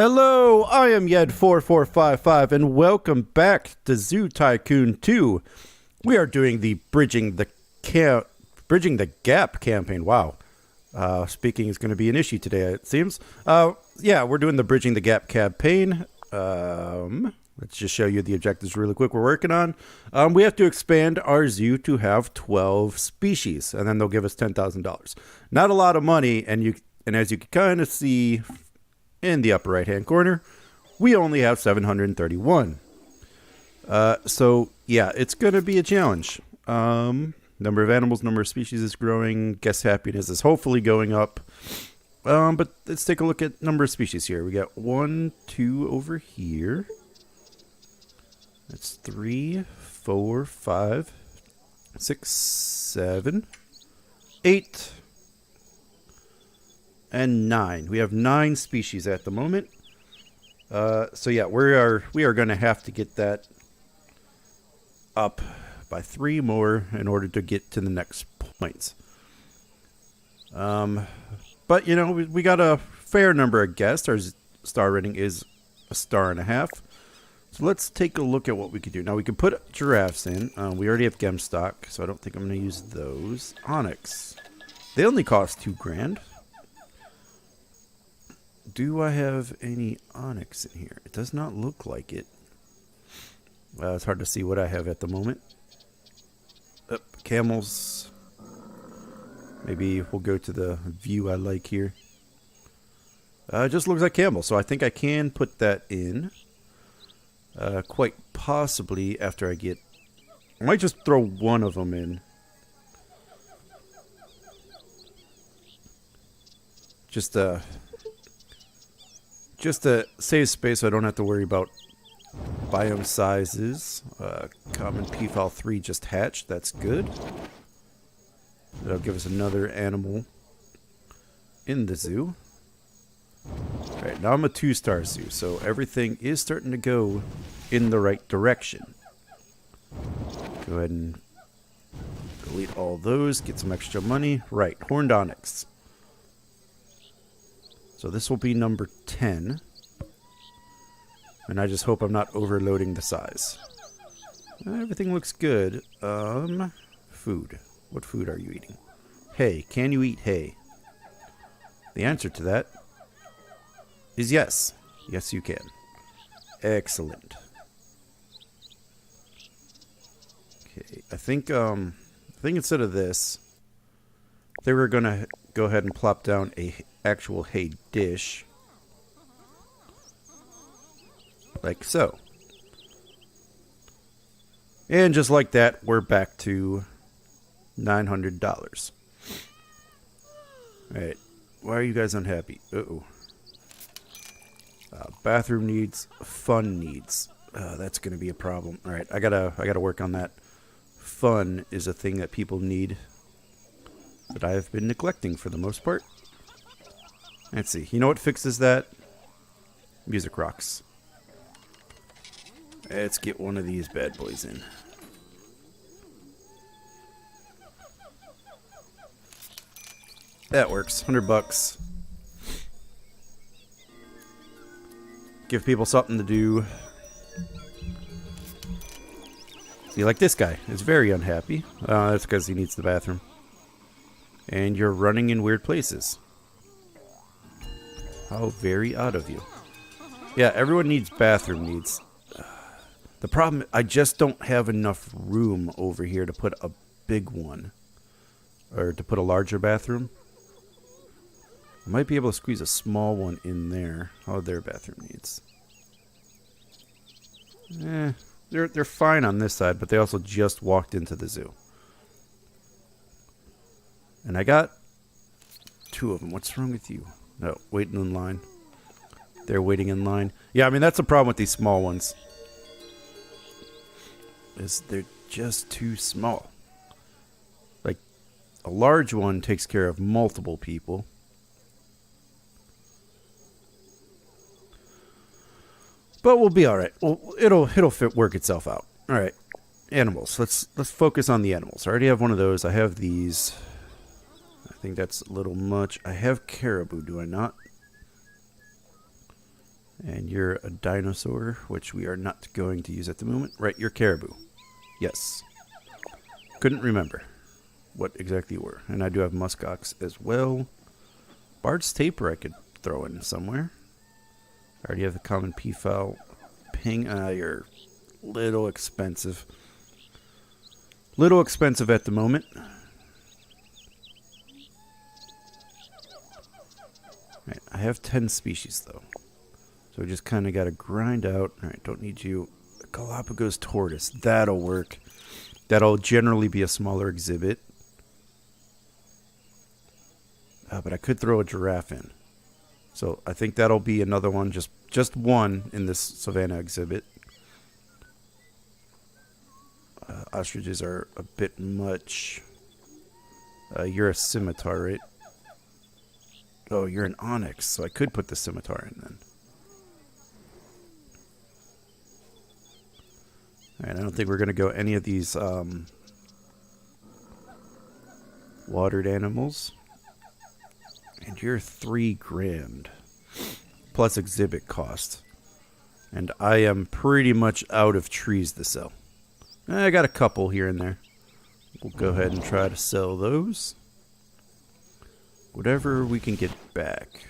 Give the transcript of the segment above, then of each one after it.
Hello, I am Yed4455 and welcome back to Zoo Tycoon 2. We are doing the Bridging the Gap campaign. Wow. Speaking is going to be an issue today, it seems. Yeah, we're doing the Bridging the Gap campaign. Let's just show you the objectives really quick we're working on. We have to expand our zoo to have 12 species, and then they'll give us $10,000. Not a lot of money, and as you can kind of see in the upper right hand corner, we only have 731. So yeah, it's gonna be a challenge. Number of animals, number of species is growing. Guest happiness is hopefully going up. But let's take a look at number of species here. We got 1, 2 over here. That's 3, 4, 5, 6, 7, 8, and 9. We have 9 species at the moment. So yeah, we are going to have to get that up by 3 more in order to get to the next points. But you know, we got a fair number of guests. Our star rating is 1.5 stars. So let's take a look at what we could do. Now we can put giraffes in. We already have gem stock, so I don't think I'm going to use those. Onyx. They only cost 2 grand. Do I have any onyx in here? It does not look like it. It's hard to see what I have at the moment. Camels. Maybe we'll go to the view I like here. It just looks like camel, so I think I can put that in. Quite possibly after I might just throw one of them in. Just to save space so I don't have to worry about biome sizes. Common peafowl 3 just hatched. That's good. That'll give us another animal in the zoo. Alright, now I'm a 2-star zoo, so everything is starting to go in the right direction. Go ahead and delete all those, get some extra money. Right, horned onyx. So this will be number 10. And I just hope I'm not overloading the size. Everything looks good. Food. What food are you eating? Hay. Can you eat hay? The answer to that is yes. Yes, you can. Excellent. Okay, I think instead of this, they were gonna go ahead and plop down a actual hay dish, like so. And just like that, we're back to $900. Alright, why are you guys unhappy? Uh-oh. Bathroom needs, fun needs. That's gonna be a problem. Alright, I gotta work on that. Fun is a thing that people need that I have been neglecting for the most part. Let's see. You know what fixes that? Music rocks. Let's get one of these bad boys in. That works. $100. Give people something to do. See, like this guy is very unhappy. That's because he needs the bathroom. And you're running in weird places. How very odd of you. Yeah, everyone needs bathroom needs. The problem, I just don't have enough room over here to put a big one. Or to put a larger bathroom. I might be able to squeeze a small one in there. How are their bathroom needs? They're fine on this side, but they also just walked into the zoo. And I got 2 of them. What's wrong with you? No, waiting in line. They're waiting in line. Yeah, I mean, that's the problem with these small ones. Is they're just too small. Like, a large one takes care of multiple people. But we'll be alright. Well, it'll work itself out. Alright. Animals. Let's focus on the animals. I already have one of those. I have these. I think that's a little much. I have caribou, do I not? And you're a dinosaur, which we are not going to use at the moment. Right, you're caribou. Yes. Couldn't remember what exactly you were. And I do have muskox as well. Bard's Taper I could throw in somewhere. I already have the common peafowl. You're little expensive. Little expensive at the moment. Right, I have 10 species though. So we just kind of got to grind out. Alright, don't need you. Galapagos tortoise. That'll work. That'll generally be a smaller exhibit. But I could throw a giraffe in. So I think that'll be another one. Just one in this savanna exhibit. Ostriches are a bit much. You're a scimitar, right? Oh, you're an onyx. So I could put the scimitar in then. Alright, I don't think we're going to go any of these watered animals. And you're $3,000 plus exhibit cost. And I am pretty much out of trees to sell. I got a couple here and there. We'll go ahead and try to sell those. Whatever we can get back.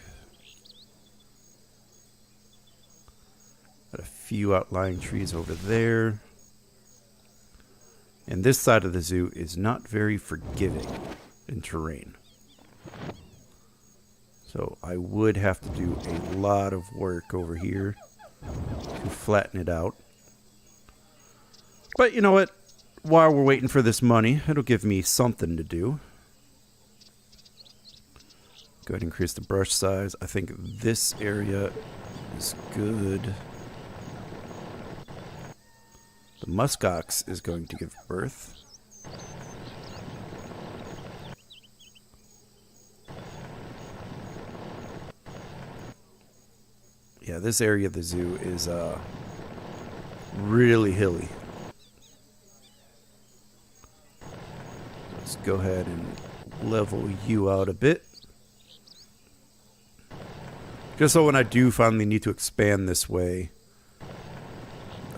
Got a few outlying trees over there. And this side of the zoo is not very forgiving in terrain. So I would have to do a lot of work over here to flatten it out. But you know what? While we're waiting for this money, it'll give me something to do. Go ahead and increase the brush size. I think this area is good. The muskox is going to give birth. Yeah, this area of the zoo is really hilly. Let's go ahead and level you out a bit. Just so when I do finally need to expand this way,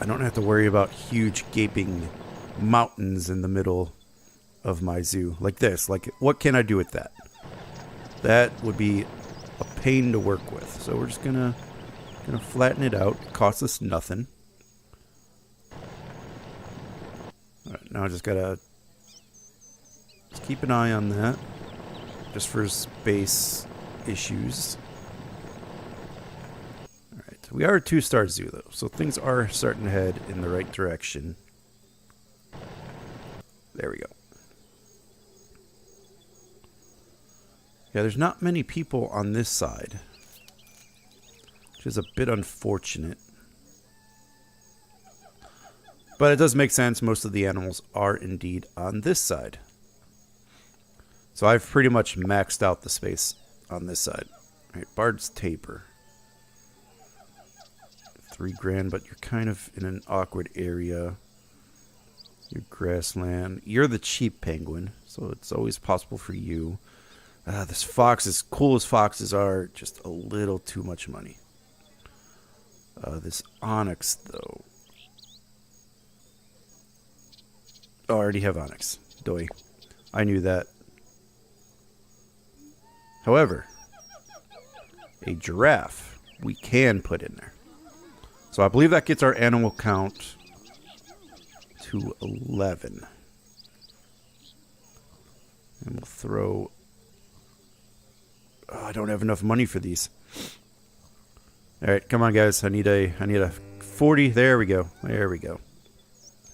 I don't have to worry about huge gaping mountains in the middle of my zoo. Like this. Like, what can I do with that? That would be a pain to work with. So we're just gonna flatten it out. It costs us nothing. Alright, now I just gotta keep an eye on that. Just for space issues. Alright, we are a 2-star zoo though, so things are starting to head in the right direction. There we go. Yeah, there's not many people on this side, which is a bit unfortunate. But it does make sense. Most of the animals are indeed on this side. So I've pretty much maxed out the space on this side. All right, Bard's Taper. $3,000, but you're kind of in an awkward area. Your grassland. You're the cheap penguin, so it's always possible for you. This fox, as cool as foxes are, just a little too much money. This onyx, though. Oh, I already have onyx. Doy. I knew that. However, a giraffe we can put in there. So I believe that gets our animal count to 11. And we'll throw... Oh, I don't have enough money for these. Alright, come on guys. I need a 40. There we go. There we go.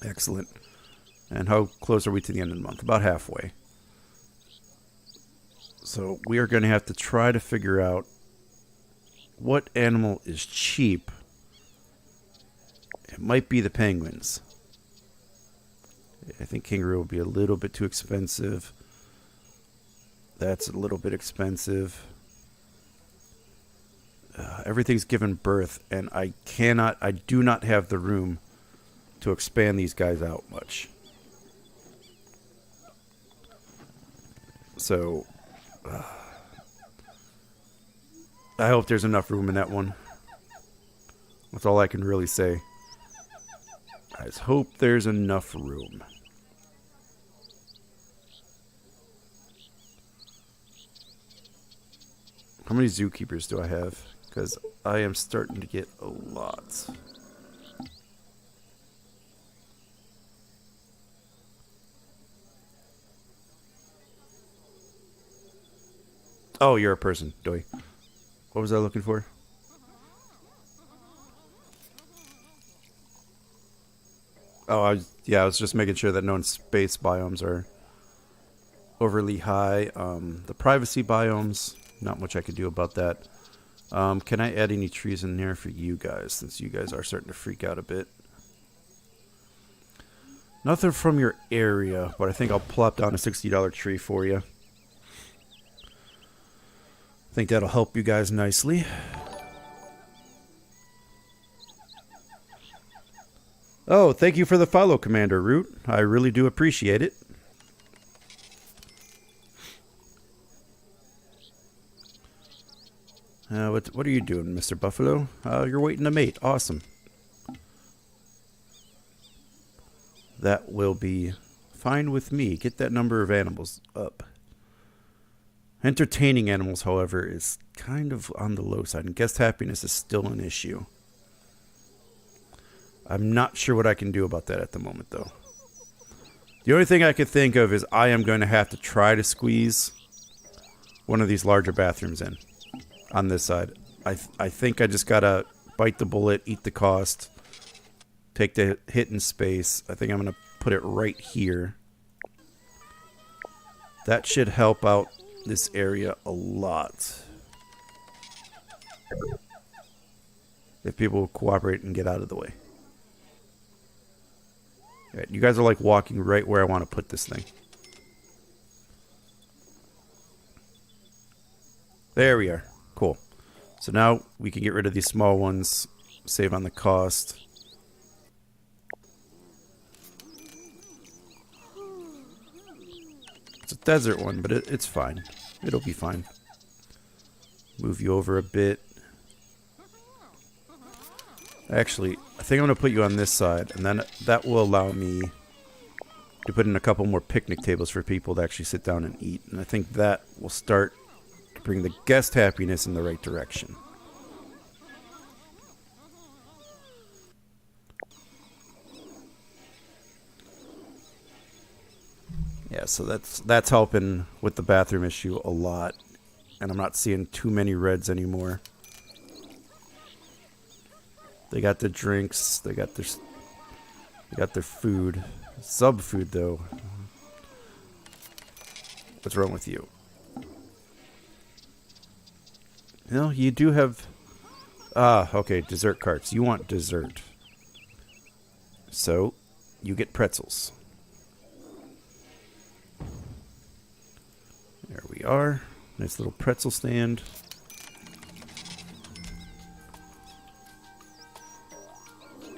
Excellent. And how close are we to the end of the month? About halfway. So we are going to have to try to figure out what animal is cheap. It might be the penguins. I think kangaroo will be a little bit too expensive. That's a little bit expensive. Everything's given birth, and I do not have the room to expand these guys out much. So, I hope there's enough room in that one. That's all I can really say. I just hope there's enough room. How many zookeepers do I have? Because I am starting to get a lot. Oh, you're a person, Doi. What was I looking for? Oh, I was just making sure that no space biomes are overly high. The privacy biomes, not much I could do about that. Can I add any trees in there for you guys, since you guys are starting to freak out a bit? Nothing from your area, but I think I'll plop down a $60 tree for you. I think that'll help you guys nicely. Oh, thank you for the follow, Commander Root. I really do appreciate it. What are you doing, Mr. Buffalo? You're waiting to mate. Awesome. That will be fine with me. Get that number of animals up. Entertaining animals, however, is kind of on the low side, and guest happiness is still an issue. I'm not sure what I can do about that at the moment, though. The only thing I could think of is I am going to have to try to squeeze one of these larger bathrooms in on this side. I think I just got to bite the bullet, eat the cost, take the hit in space. I think I'm going to put it right here. That should help out this area a lot. If people will cooperate and get out of the way. Right, you guys are like walking right where I want to put this thing. There we are. Cool. So now we can get rid of these small ones, save on the cost. It's a desert one, but it's fine. It'll be fine. Move you over a bit. Actually, I think I'm going to put you on this side, and then that will allow me to put in a couple more picnic tables for people to actually sit down and eat. And I think that will start to bring the guest happiness in the right direction. Yeah, so that's helping with the bathroom issue a lot. And I'm not seeing too many reds anymore. They got the drinks, they got their food. Sub food though. What's wrong with you? No, you do have okay, dessert carts. You want dessert. So, you get pretzels. There we are. Nice little pretzel stand.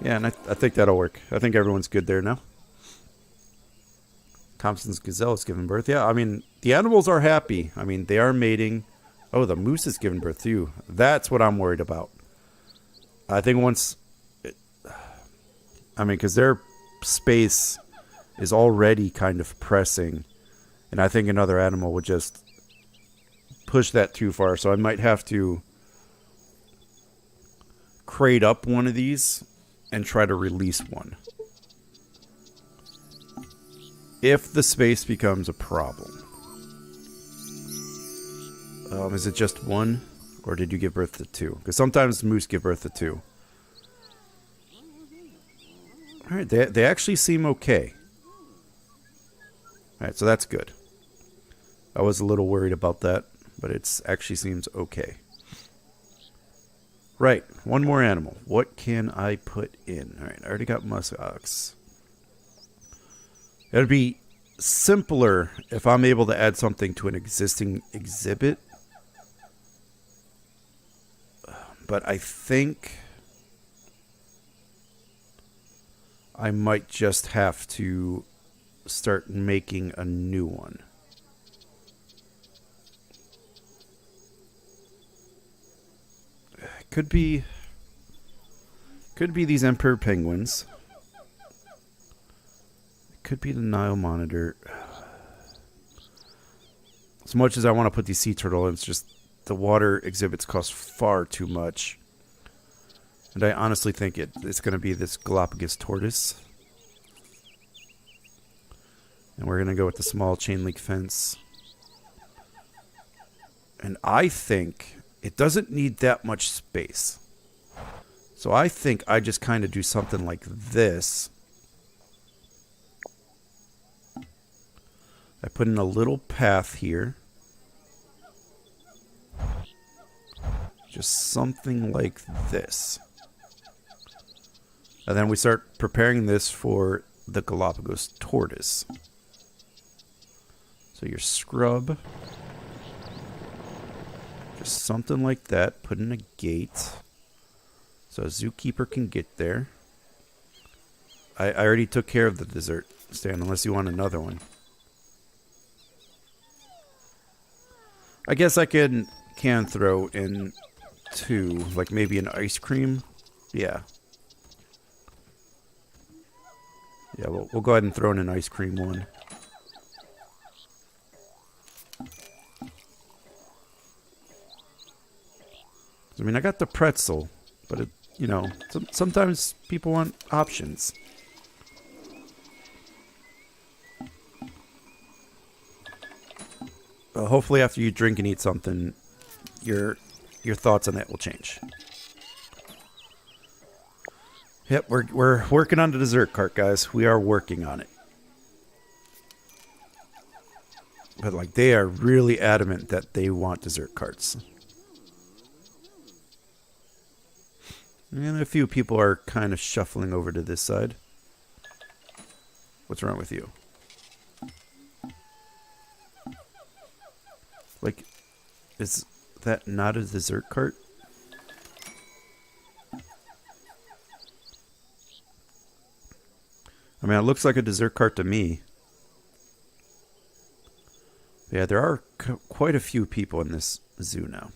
Yeah, and I think that'll work. I think everyone's good there now. Thompson's gazelle is giving birth. Yeah, I mean, the animals are happy. I mean, they are mating. Oh, the moose is giving birth too. That's what I'm worried about. I think once... I mean, because their space is already kind of pressing. And I think another animal would just push that too far. So I might have to crate up one of these and try to release one. If the space becomes a problem. Is it just one? Or did you give birth to two? Because sometimes moose give birth to two. Alright, they actually seem okay. Alright, so that's good. I was a little worried about that, but it actually seems okay. Right, one more animal. What can I put in? Alright, I already got muskox. It'd be simpler if I'm able to add something to an existing exhibit. But I think I might just have to start making a new one. Could be... Could be these emperor penguins. It could be the Nile monitor. As much as I want to put these sea turtle in, it's just the water exhibits cost far too much. And I honestly think it's going to be this Galapagos tortoise. And we're going to go with the small chain link fence. And I think it doesn't need that much space. So I think I just kind of do something like this. I put in a little path here. Just something like this. And then we start preparing this for the Galapagos tortoise. So your scrub. Just something like that. Put in a gate. So a zookeeper can get there. I already took care of the dessert stand, unless you want another one. I guess I can throw in two, like maybe an ice cream. Yeah. Yeah, we'll go ahead and throw in an ice cream one. I mean, I got the pretzel, but it, you know, sometimes people want options. Hopefully after you drink and eat something, your thoughts on that will change. Yep, we're working on the dessert cart, guys. We are working on it. But like, they are really adamant that they want dessert carts. And a few people are kind of shuffling over to this side. What's wrong with you? Like, is that not a dessert cart? I mean, it looks like a dessert cart to me. Yeah, there are quite a few people in this zoo now.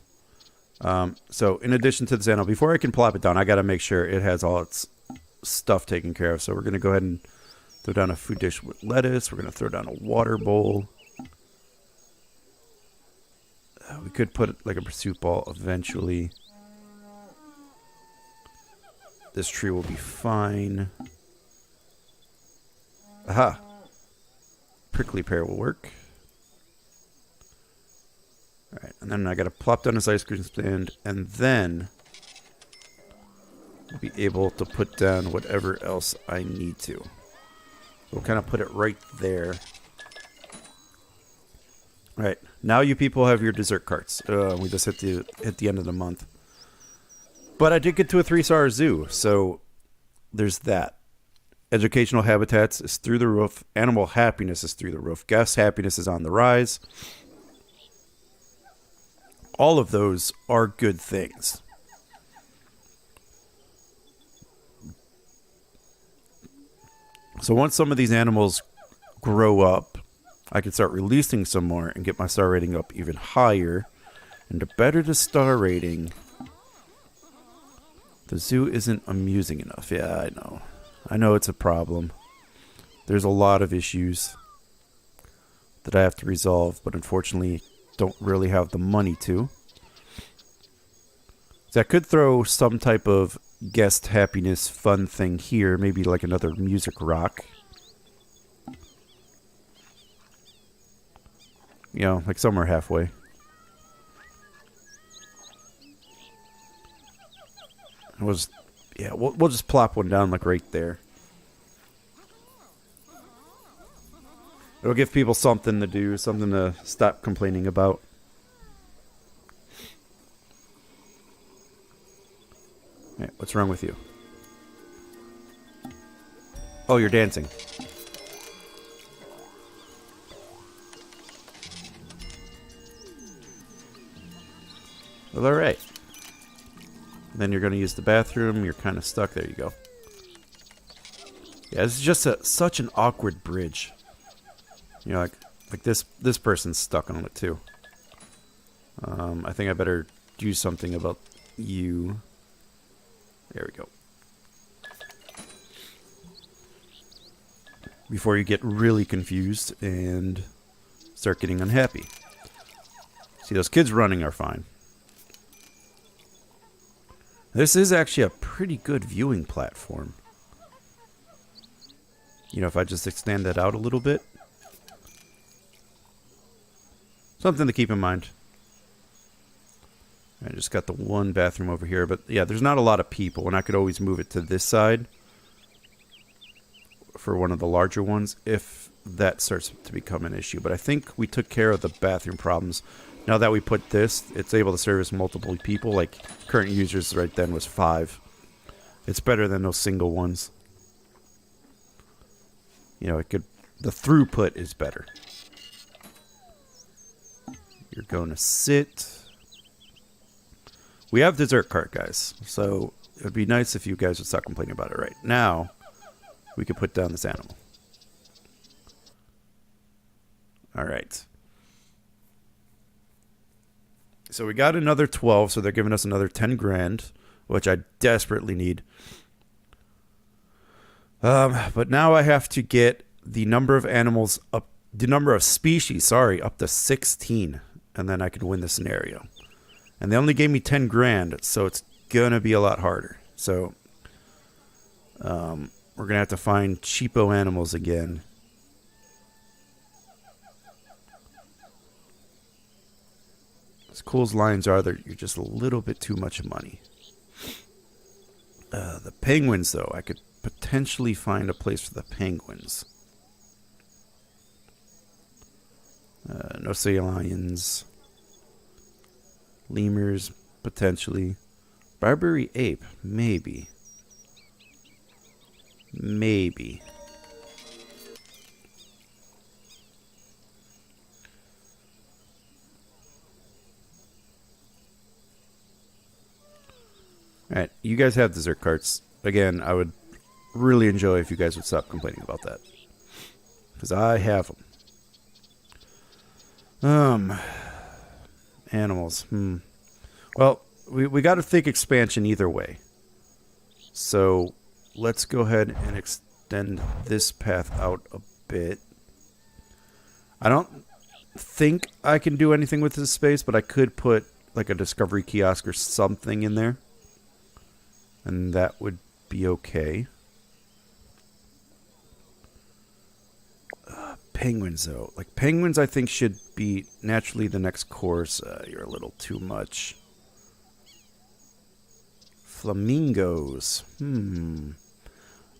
So in addition to this animal, before I can plop it down, I got to make sure it has all its stuff taken care of. So we're going to go ahead and throw down a food dish with lettuce. We're going to throw down a water bowl. We could put like a pursuit ball eventually. This tree will be fine. Aha. Prickly pear will work. Alright, and then I gotta plop down this ice cream stand, and then I'll be able to put down whatever else I need to. So we'll kind of put it right there. Alright, now you people have your dessert carts. We just hit the end of the month. But I did get to a 3-star zoo, so there's that. Educational habitats is through the roof. Animal happiness is through the roof. Guest happiness is on the rise. All of those are good things. So once some of these animals grow up, I can start releasing some more and get my star rating up even higher. And the better the star rating, the zoo isn't amusing enough. Yeah, I know. I know it's a problem. There's a lot of issues that I have to resolve, but unfortunately don't really have the money to. So I could throw some type of guest happiness fun thing here, maybe like another music rock. You know, like somewhere halfway. We'll just plop one down like right there. It'll give people something to do, something to stop complaining about. Hey, what's wrong with you? Oh, you're dancing. Well, alright. Then you're going to use the bathroom. You're kind of stuck. There you go. Yeah, this is just such an awkward bridge. You know, like this person's stuck on it too. I think I better do something about you. There we go. before you get really confused and start getting unhappy. See, those kids running are fine. This is actually a pretty good viewing platform. You know, if I just extend that out a little bit. Something to keep in mind. I just got the one bathroom over here, but yeah, there's not a lot of people, and I could always move it to this side for one of the larger ones if that starts to become an issue. But I think we took care of the bathroom problems. Now that we put this, it's able to service multiple people. Like current users right then was 5. It's better than those single ones. You know, the throughput is better. You're going to sit. We have dessert cart, guys. So it would be nice if you guys would stop complaining about it right now. We could put down this animal. All right. So we got another 12, so they're giving us another 10 grand, which I desperately need. But now I have to get the number of animals up, the number of species, up to 16, and then I can win the scenario. And they only gave me 10 grand, so it's gonna be a lot harder. So we're gonna have to find cheapo animals again. As cool as lions are, you're just a little bit too much money. The penguins, though, I could potentially find a place for the penguins. No sea lions. Lemurs, potentially. Barbary ape, maybe. Maybe. Alright, you guys have dessert carts. Again, I would really enjoy if you guys would stop complaining about that. Because I have them. Animals. Well, we got to think expansion either way. So, let's go ahead and extend this path out a bit. I don't think I can do anything with this space, but I could put like a discovery kiosk or something in there. And that would be okay. Penguins, though. Like, penguins, I think, should be naturally the next course. You're a little too much. Flamingos.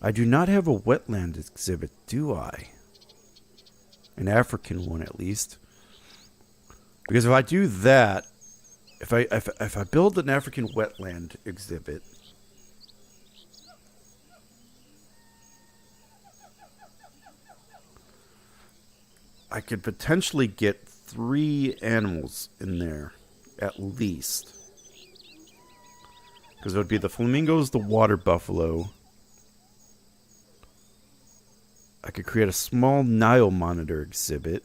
I do not have a wetland exhibit, do I? An African one, at least. Because if I do that, if I build an African wetland exhibit, I could potentially get 3 animals in there, at least. Because it would be the flamingos, the water buffalo. I could create a small Nile monitor exhibit.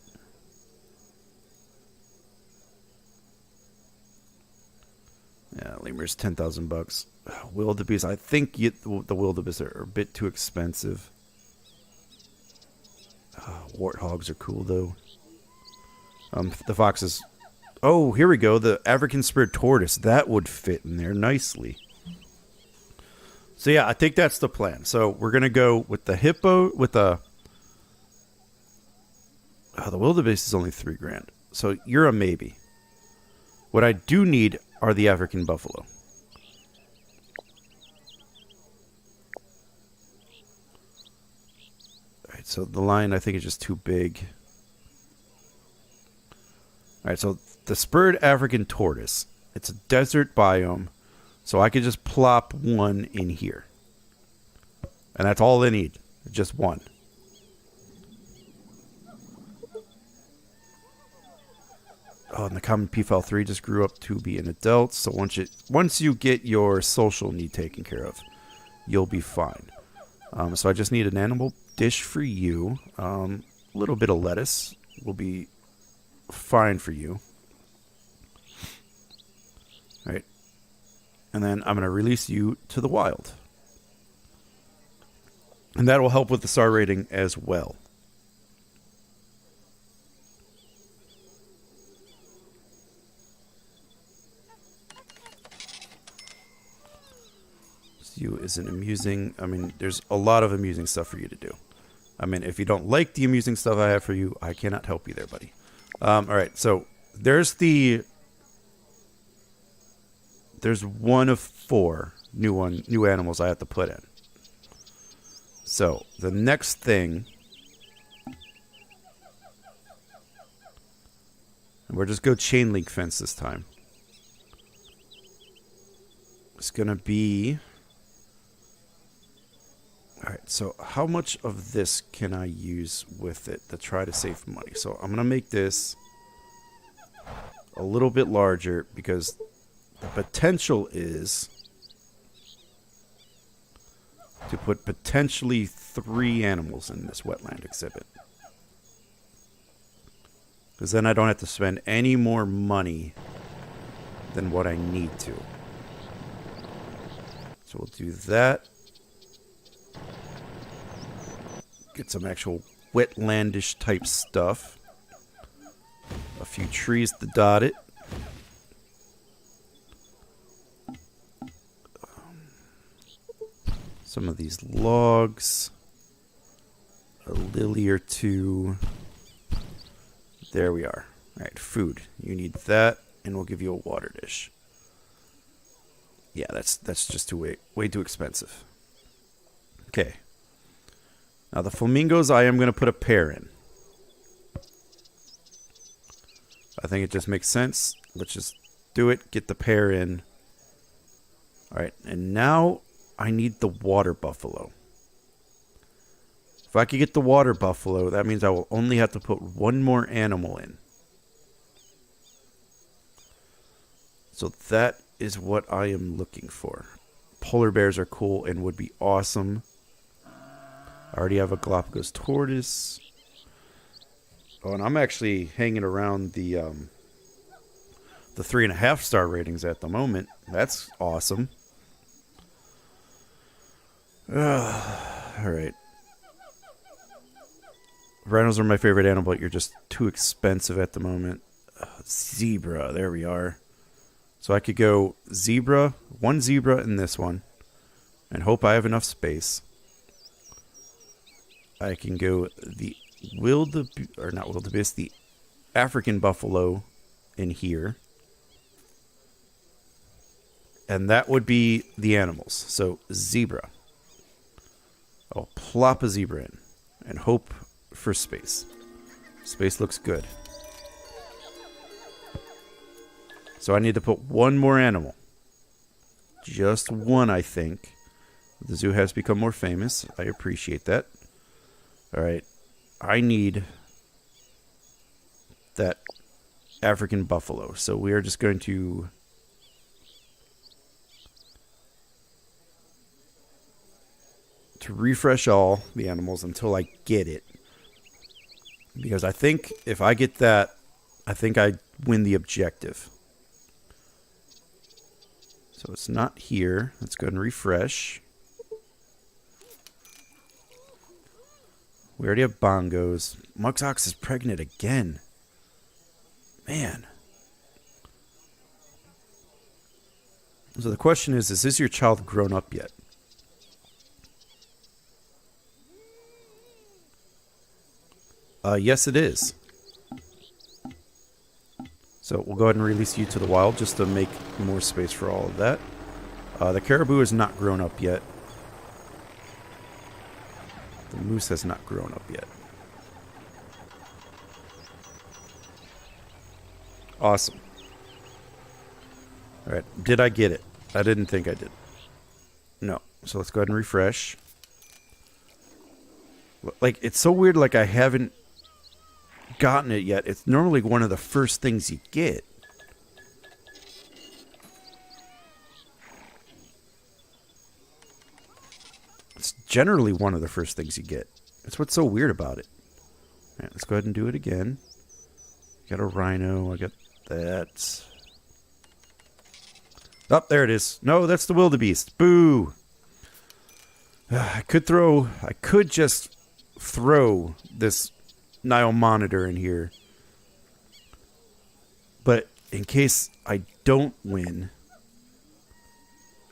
Yeah, lemurs, $10,000. Wildebeest, I think the wildebeest are a bit too expensive. Warthogs are cool, though. The foxes. Oh, here we go. The African spurred tortoise. That would fit in there nicely. So, yeah, I think that's the plan. So, we're going to go with the hippo, with the... Oh, the wildebeest is only 3 grand. So, you're a maybe. What I do need are the African buffalo. Alright, so the lion I think is just too big. Alright, so the spurred African tortoise. It's a desert biome. So I could just plop one in here. And that's all they need. Just one. Oh, and the common peafowl 3 just grew up to be an adult. So once you get your social need taken care of, you'll be fine. So I just need an animal dish for you. A little bit of lettuce will be fine for you. All right. And then I'm going to release you to the wild. And that will help with the star rating as well. Zoo isn't amusing. I mean, there's a lot of amusing stuff for you to do. I mean, if you don't like the amusing stuff I have for you, I cannot help you there, buddy. All right, so there's one of 4 new animals I have to put in. So the next thing, and we'll just go chain link fence this time. It's gonna be. Alright, so how much of this can I use with it to try to save money? So I'm going to make this a little bit larger because the potential is to put potentially 3 animals in this wetland exhibit. Because then I don't have to spend any more money than what I need to. So we'll do that. Get some actual wetlandish type stuff. A few trees to dot it. Some of these logs. A lily or 2. There we are. Alright, food. You need that, and we'll give you a water dish. Yeah, that's just way too expensive. Okay. Now the flamingos, I am going to put a pair in. I think it just makes sense. Let's just do it. Get the pair in. Alright, and now I need the water buffalo. If I could get the water buffalo, that means I will only have to put 1 more animal in. So that is what I am looking for. Polar bears are cool and would be awesome. I already have a Galapagos tortoise. Oh, and I'm actually hanging around the 3.5 star ratings at the moment. That's awesome. Alright. Rhinos are my favorite animal, but you're just too expensive at the moment. Zebra, there we are. So I could go zebra, 1 zebra in this one, and hope I have enough space. I can go the the African buffalo in here. And that would be the animals. So zebra. I'll plop a zebra in and hope for space. Space looks good. So I need to put 1 more animal. Just 1, I think. The zoo has become more famous. I appreciate that. Alright. I need that African buffalo. So we are just going to refresh all the animals until I get it. Because I think if I get that, I think I win the objective. So it's not here. Let's go ahead and refresh. We already have bongos. Musk Ox is pregnant again. Man. So the question is this your child grown up yet? Yes, it is. So we'll go ahead and release you to the wild just to make more space for all of that. The caribou is not grown up yet. The moose has not grown up yet. Awesome. Alright, did I get it? I didn't think I did. No. So let's go ahead and refresh. Like, it's so weird, like I haven't gotten it yet. It's normally one of the first things you get. It's generally one of the first things you get. That's what's so weird about it. All right, let's go ahead and do it again. Got a rhino. I got that. Oh, there it is. No, that's the wildebeest. Boo! I could just throw this Nile monitor in here. But in case I don't win.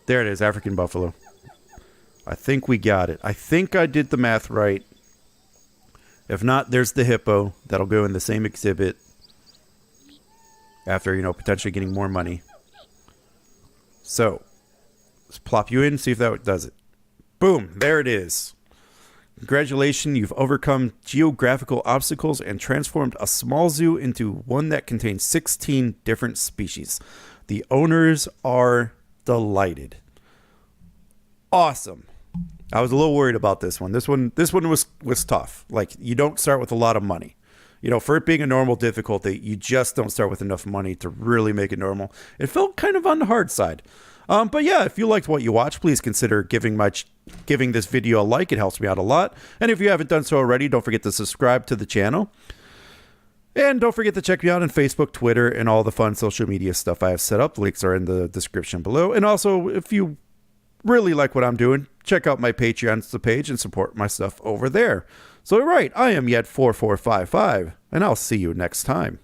There it is, African buffalo. I think we got it. I think I did the math right. If not, there's the hippo. That'll go in the same exhibit. After, potentially getting more money. So, let's plop you in, see if that does it. Boom, there it is. Congratulations, you've overcome geographical obstacles and transformed a small zoo into one that contains 16 different species. The owners are delighted. Awesome. I was a little worried about this one. This one was tough. Like, you don't start with a lot of money. For it being a normal difficulty, you just don't start with enough money to really make it normal. It felt kind of on the hard side. But yeah, if you liked what you watched, please consider giving this video a like. It helps me out a lot. And if you haven't done so already, don't forget to subscribe to the channel. And don't forget to check me out on Facebook, Twitter, and all the fun social media stuff I have set up. Links are in the description below. And also, if you really like what I'm doing, check out my Patreon page and support my stuff over there. So, right, I am Yet4455, and I'll see you next time.